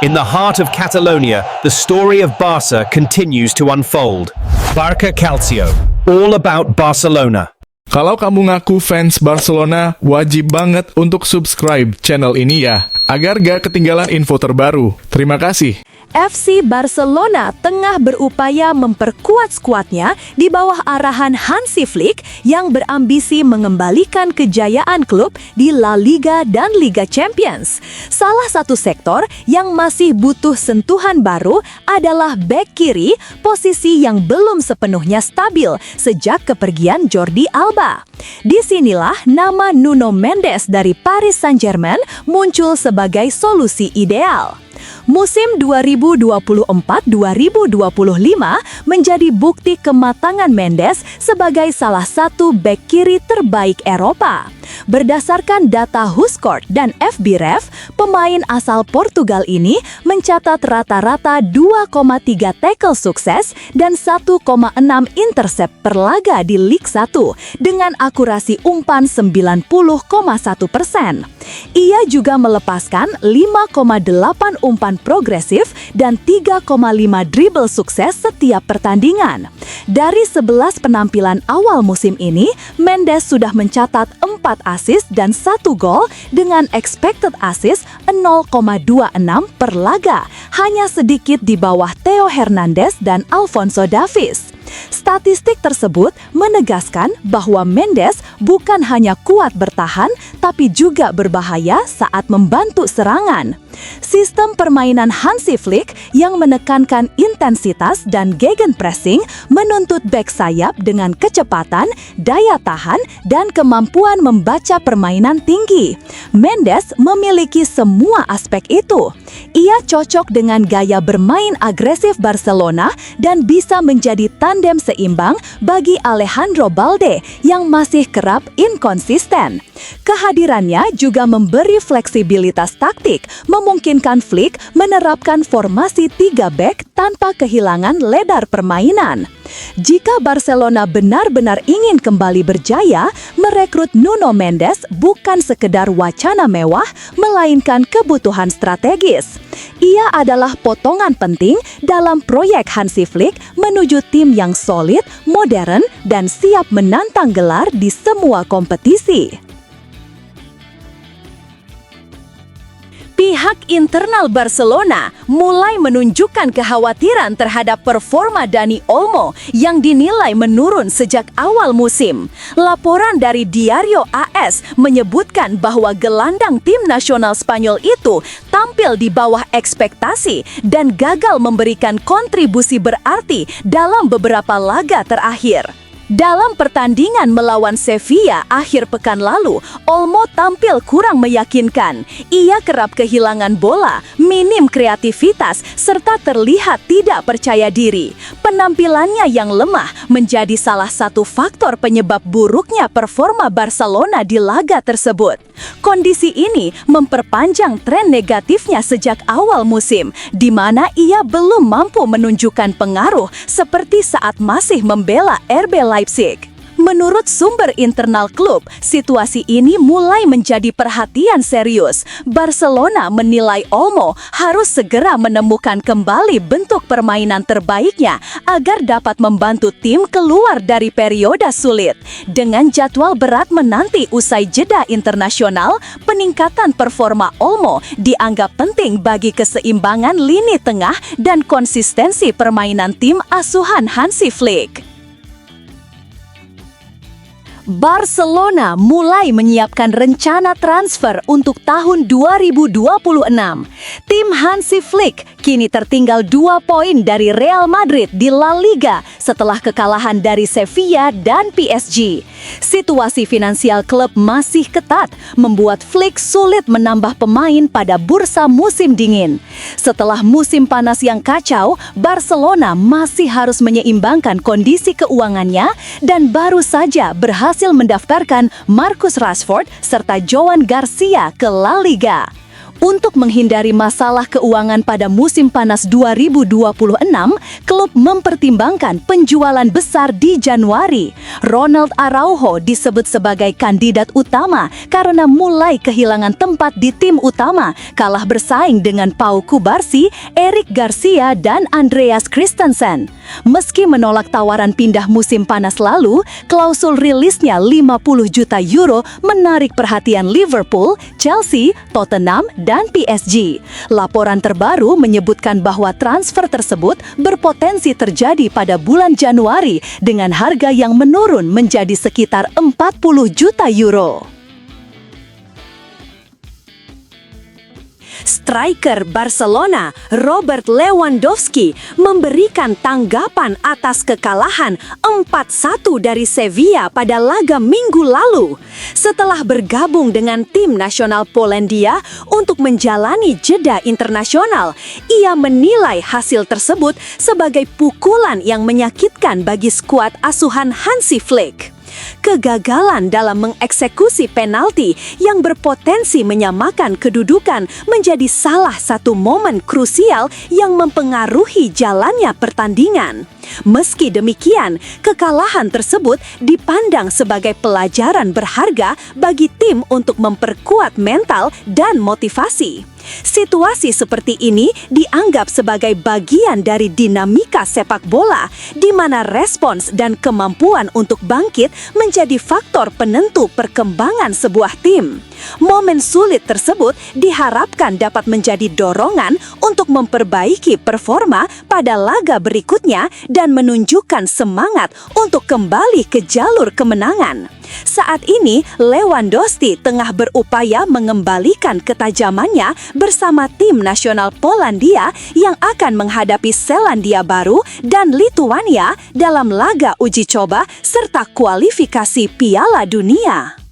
In the heart of Catalonia, the story of Barca continues to unfold. Barca Calcio, all about Barcelona. Kalau kamu ngaku fans Barcelona, wajib banget untuk subscribe channel ini ya, agar gak ketinggalan info terbaru. Terima kasih. FC Barcelona tengah berupaya memperkuat skuadnya di bawah arahan Hansi Flick yang berambisi mengembalikan kejayaan klub di La Liga dan Liga Champions. Salah satu sektor yang masih butuh sentuhan baru adalah bek kiri, posisi yang belum sepenuhnya stabil sejak kepergian Jordi Alba. Disinilah nama Nuno Mendes dari Paris Saint-Germain muncul sebagai solusi ideal. Musim 2024-2025 menjadi bukti kematangan Mendes sebagai salah satu bek kiri terbaik Eropa. Berdasarkan data WhoScored dan FBref, pemain asal Portugal ini mencatat rata-rata 2,3 tackle sukses dan 1,6 intercept per laga di Liga 1 dengan akurasi umpan 90,1%. Ia juga melepaskan 5,8 umpan progresif dan 3,5 dribble sukses setiap pertandingan. Dari 11 penampilan awal musim ini, Mendes sudah mencatat 4 assist dan 1 gol dengan expected assist 0,26 per laga, hanya sedikit di bawah Theo Hernandez dan Alphonso Davies. Statistik tersebut menegaskan bahwa Mendes bukan hanya kuat bertahan, tapi juga berbahaya saat membantu serangan. Sistem permainan Hansi Flick yang menekankan intensitas dan gegenpressing menuntut bek sayap dengan kecepatan, daya tahan, dan kemampuan membaca permainan tinggi. Mendes memiliki semua aspek itu. Ia cocok dengan gaya bermain agresif Barcelona dan bisa menjadi tandem seimbang bagi Alejandro Balde yang masih kerap inkonsisten. Kehadirannya juga memberi fleksibilitas taktik, memungkinkan Flick menerapkan formasi 3 bek tanpa kehilangan ledar permainan. Jika Barcelona benar-benar ingin kembali berjaya, merekrut Nuno Mendes bukan sekedar wacana mewah, melainkan kebutuhan strategis. Ia adalah potongan penting dalam proyek Hansi Flick menuju tim yang solid, modern, dan siap menantang gelar di semua kompetisi. Pihak internal Barcelona mulai menunjukkan kekhawatiran terhadap performa Dani Olmo yang dinilai menurun sejak awal musim. Laporan dari Diario AS menyebutkan bahwa gelandang tim nasional Spanyol itu tampil di bawah ekspektasi dan gagal memberikan kontribusi berarti dalam beberapa laga terakhir. Dalam pertandingan melawan Sevilla akhir pekan lalu, Olmo tampil kurang meyakinkan. Ia kerap kehilangan bola, minim kreativitas, serta terlihat tidak percaya diri. Penampilannya yang lemah menjadi salah satu faktor penyebab buruknya performa Barcelona di laga tersebut. Kondisi ini memperpanjang tren negatifnya sejak awal musim, di mana ia belum mampu menunjukkan pengaruh seperti saat masih membela RB Leipzig. Menurut sumber internal klub, situasi ini mulai menjadi perhatian serius. Barcelona menilai Olmo harus segera menemukan kembali bentuk permainan terbaiknya agar dapat membantu tim keluar dari periode sulit. Dengan jadwal berat menanti usai jeda internasional, peningkatan performa Olmo dianggap penting bagi keseimbangan lini tengah dan konsistensi permainan tim asuhan Hansi Flick. Barcelona mulai menyiapkan rencana transfer untuk tahun 2026. Tim Hansi Flick kini tertinggal 2 poin dari Real Madrid di La Liga setelah kekalahan dari Sevilla dan PSG. Situasi finansial klub masih ketat, membuat Flick sulit menambah pemain pada bursa musim dingin. Setelah musim panas yang kacau, Barcelona masih harus menyeimbangkan kondisi keuangannya dan baru saja berhasil mendaftarkan Marcus Rashford serta Joan Garcia ke La Liga. Untuk menghindari masalah keuangan pada musim panas 2026, klub mempertimbangkan penjualan besar di Januari. Ronald Araujo disebut sebagai kandidat utama karena mulai kehilangan tempat di tim utama, kalah bersaing dengan Pau Cubarsí, Eric Garcia, dan Andreas Christensen. Meski menolak tawaran pindah musim panas lalu, klausul rilisnya 50 juta euro menarik perhatian Liverpool, Chelsea, Tottenham, dan PSG. Laporan terbaru menyebutkan bahwa transfer tersebut berpotensi terjadi pada bulan Januari dengan harga yang menurun menjadi sekitar 40 juta euro. Striker Barcelona Robert Lewandowski memberikan tanggapan atas kekalahan 4-1 dari Sevilla pada laga minggu lalu. Setelah bergabung dengan tim nasional Polandia untuk menjalani jeda internasional, ia menilai hasil tersebut sebagai pukulan yang menyakitkan bagi skuad asuhan Hansi Flick. Kegagalan dalam mengeksekusi penalti yang berpotensi menyamakan kedudukan menjadi salah satu momen krusial yang mempengaruhi jalannya pertandingan. Meski demikian, kekalahan tersebut dipandang sebagai pelajaran berharga bagi tim untuk memperkuat mental dan motivasi. Situasi seperti ini dianggap sebagai bagian dari dinamika sepak bola, di mana respons dan kemampuan untuk bangkit menjadi faktor penentu perkembangan sebuah tim. Momen sulit tersebut diharapkan dapat menjadi dorongan untuk memperbaiki performa pada laga berikutnya dan menunjukkan semangat untuk kembali ke jalur kemenangan. Saat ini, Lewandowski tengah berupaya mengembalikan ketajamannya bersama tim nasional Polandia yang akan menghadapi Selandia Baru dan Lituania dalam laga uji coba serta kualifikasi Piala Dunia.